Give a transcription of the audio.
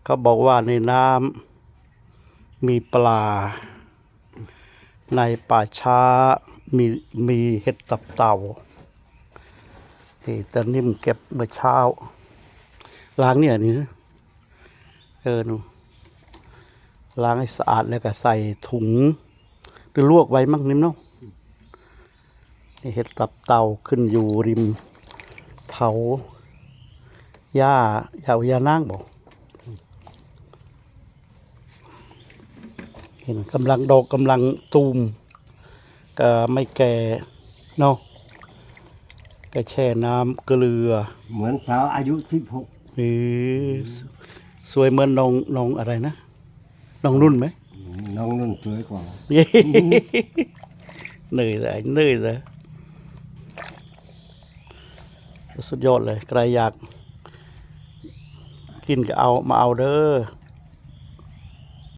เขาบอกว่าในน้ำมีปลาในป่าช้ามีเห็ดตับเต่าแต่นิ่มเก็บเมื่อเช้าล้างเนี่ยนี่นูล้างให้สะอาดแล้วก็ใส่ถุงหรือลวกไว้มั่งนิ่มเนาะเห็ดตับเต่าขึ้นอยู่ริมเถาหญ้ายานางบอกเห็นกำลังดอกกำลังตูมก็ไม่แก่เนาะก็แช่น้ำเกลือเหมือนสาวอายุ16สวยเหมือนน้องอะไรนะน้องนุ่นไหมน้องนุ่นสวยกว่าเหนื่อยเลยสุดยอดเลยใครอยากกินก็มาเอาเด้อ